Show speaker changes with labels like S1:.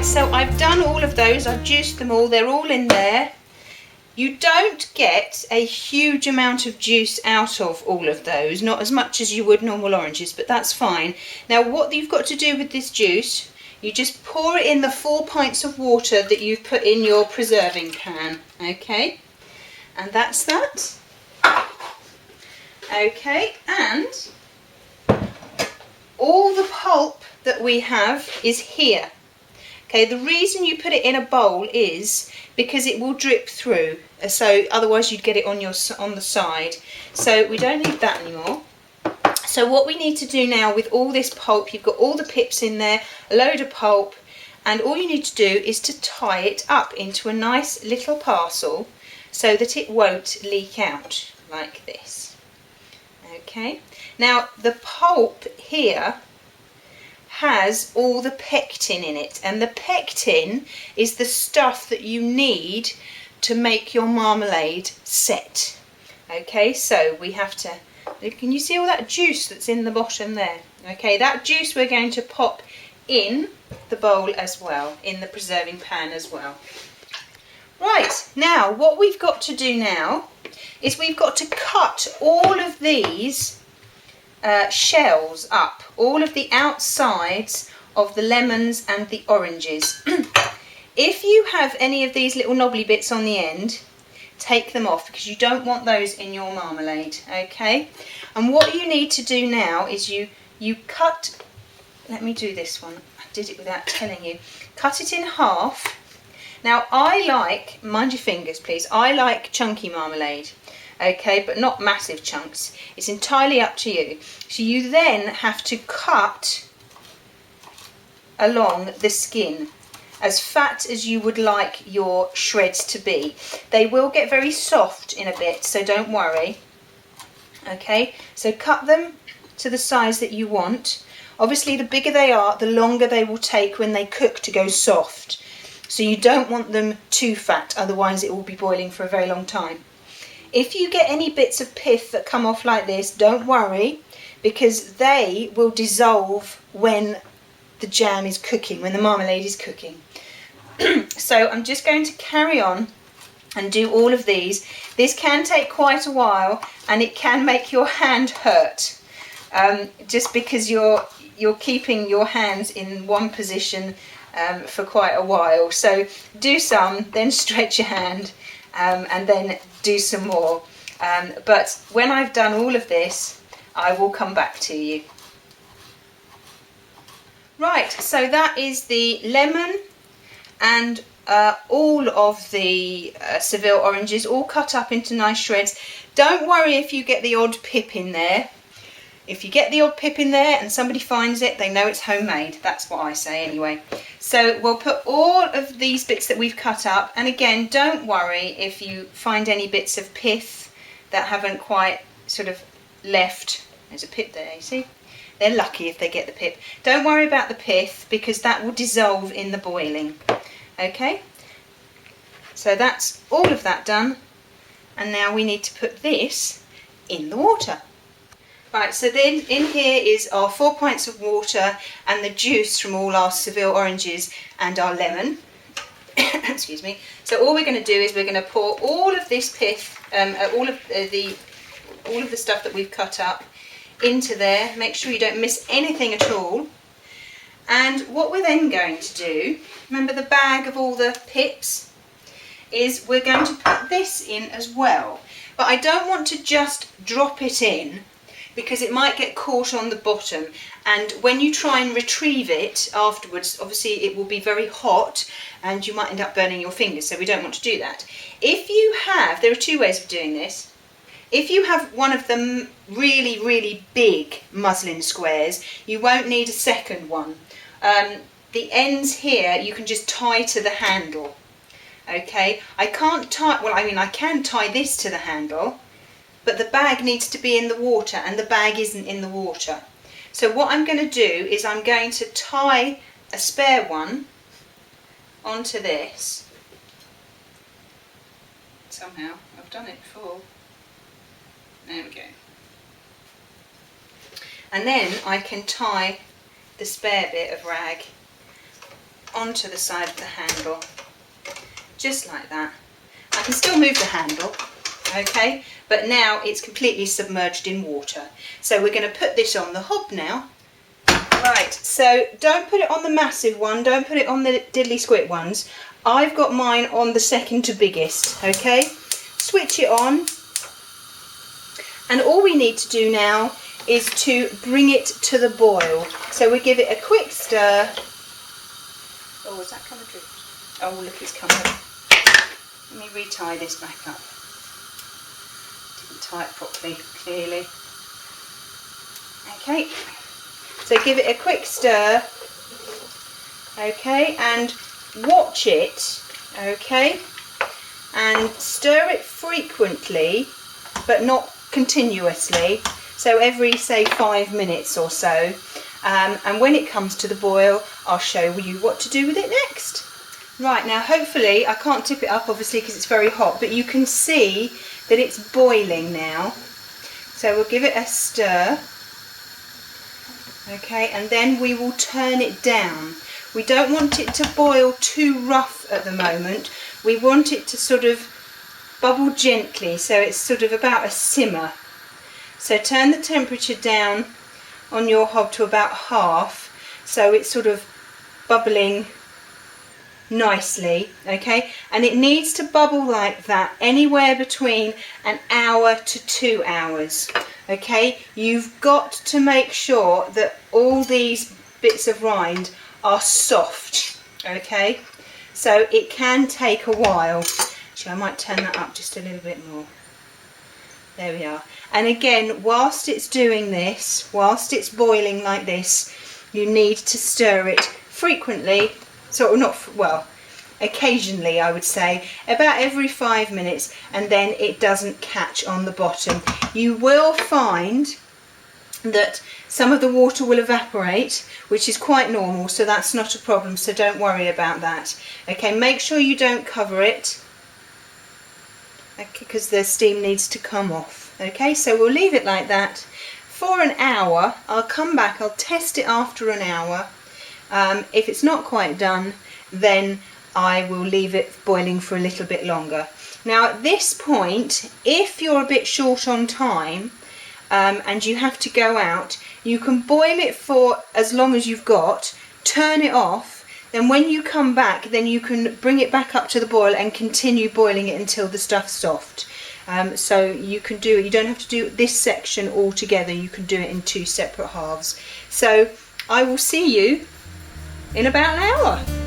S1: Right, so I've done all of those, I've juiced them all, they're all in there. You don't get a huge amount of juice out of all of those, not as much as you would normal oranges, but that's fine. Now what you've got to do with this juice, you just pour it in the 4 pints of water that you've put in your preserving pan, okay? And that's that. Okay, and all the pulp that we have is here. Okay, the reason you put it in a bowl is because it will drip through, so otherwise you'd get it on the side. So we don't need that anymore. So what we need to do now with all this pulp, you've got all the pips in there, a load of pulp, and all you need to do is to tie it up into a nice little parcel so that it won't leak out like this. Okay, now the pulp here has all the pectin in it, and the pectin is the stuff that you need to make your marmalade set. Okay, so we have to, can you see all that juice that's in the bottom there? Okay, that juice we're going to pop in the bowl as well, in the preserving pan as well. Right, now what we've got to do now is we've got to cut all of these shells up, all of the outsides of the lemons and the oranges. If you have any of these little knobbly bits on the end, take them off because you don't want those in your marmalade, okay? And what you need to do now is you cut, let me do this one, I did it without telling you, cut it in half. Now I like, mind your fingers please, I like chunky marmalade. Okay, but not massive chunks. It's entirely up to you. So you then have to cut along the skin as fat as you would like your shreds to be. They will get very soft in a bit, so don't worry. Okay, so cut them to the size that you want. Obviously the bigger they are, the longer they will take when they cook to go soft. So you don't want them too fat, otherwise it will be boiling for a very long time. If you get any bits of pith that come off like this, don't worry, because they will dissolve when the jam is cooking, when the marmalade is cooking. So I'm just going to carry on and do all of these. This can take quite a while and it can make your hand hurt, just because you're keeping your hands in one position for quite a while. So do some, then stretch your hand, and then do some more. But when I've done all of this, I will come back to you. Right, so that is the lemon and all of the Seville oranges all cut up into nice shreds. Don't worry if you get the odd pip in there. If you get the odd pip in there and somebody finds it, they know it's homemade. That's what I say anyway. So we'll put all of these bits that we've cut up, and again, don't worry if you find any bits of pith that haven't quite sort of left. There's a pip there, you see? They're lucky if they get the pip. Don't worry about the pith because that will dissolve in the boiling. Okay? So that's all of that done, and now we need to put this in the water. Right, so then in here is our 4 pints of water and the juice from all our Seville oranges and our lemon. Excuse me. So all we're going to do is we're going to pour all of this pith, all of the stuff that we've cut up into there. Make sure you don't miss anything at all. And what we're then going to do, remember the bag of all the pips, is we're going to put this in as well. But I don't want to just drop it in, because it might get caught on the bottom, and when you try and retrieve it afterwards, obviously it will be very hot and you might end up burning your fingers, so we don't want to do that. If you have, there are two ways of doing this. If you have one of the really big muslin squares, you won't need a second one. The ends here you can just tie to the handle. Okay, I can't tie, well I mean I can tie this to the handle, but the bag needs to be in the water and the bag isn't in the water. So what I'm going to do is I'm going to tie a spare one onto this. Somehow, I've done it before. There we go. And then I can tie the spare bit of rag onto the side of the handle, just like that. I can still move the handle, okay, but now it's completely submerged in water. So we're going to put this on the hob now. Right, so don't put it on the massive one, don't put it on the diddly squit ones. I've got mine on the second to biggest, okay? Switch it on, and all we need to do now is to bring it to the boil. So we give it a quick stir. Oh, is that coming through? Oh, look, it's coming. Let me retie this back up. Didn't tie it properly, clearly. Okay, so give it a quick stir, okay, and watch it, okay, and stir it frequently, but not continuously, so every, say, 5 minutes or so, and when it comes to the boil, I'll show you what to do with it next. Right, now hopefully, I can't tip it up obviously because it's very hot, but you can see that it's boiling now. So we'll give it a stir, okay, and then we will turn it down. We don't want it to boil too rough at the moment. We want it to sort of bubble gently, so it's sort of about a simmer. So turn the temperature down on your hob to about half, so it's sort of bubbling nicely, okay, and it needs to bubble like that anywhere between an hour to 2 hours, okay. You've got to make sure that all these bits of rind are soft, okay, so it can take a while. Actually, I might turn that up just a little bit more. There we are. And again, whilst it's doing this, whilst it's boiling like this, you need to stir it frequently, sort of not, well, occasionally I would say, about every 5 minutes, and then it doesn't catch on the bottom. You will find that some of the water will evaporate, which is quite normal, so that's not a problem, so don't worry about that. Okay, make sure you don't cover it, because the steam needs to come off. Okay, so we'll leave it like that for an hour. I'll come back, I'll test it after an hour. If it's not quite done, then I will leave it boiling for a little bit longer. Now at this point, if you're a bit short on time and you have to go out, you can boil it for as long as you've got, turn it off, then when you come back, then you can bring it back up to the boil and continue boiling it until the stuff's soft. So you can do it, you don't have to do this section all together, you can do it in 2 separate halves. So I will see you in about an hour.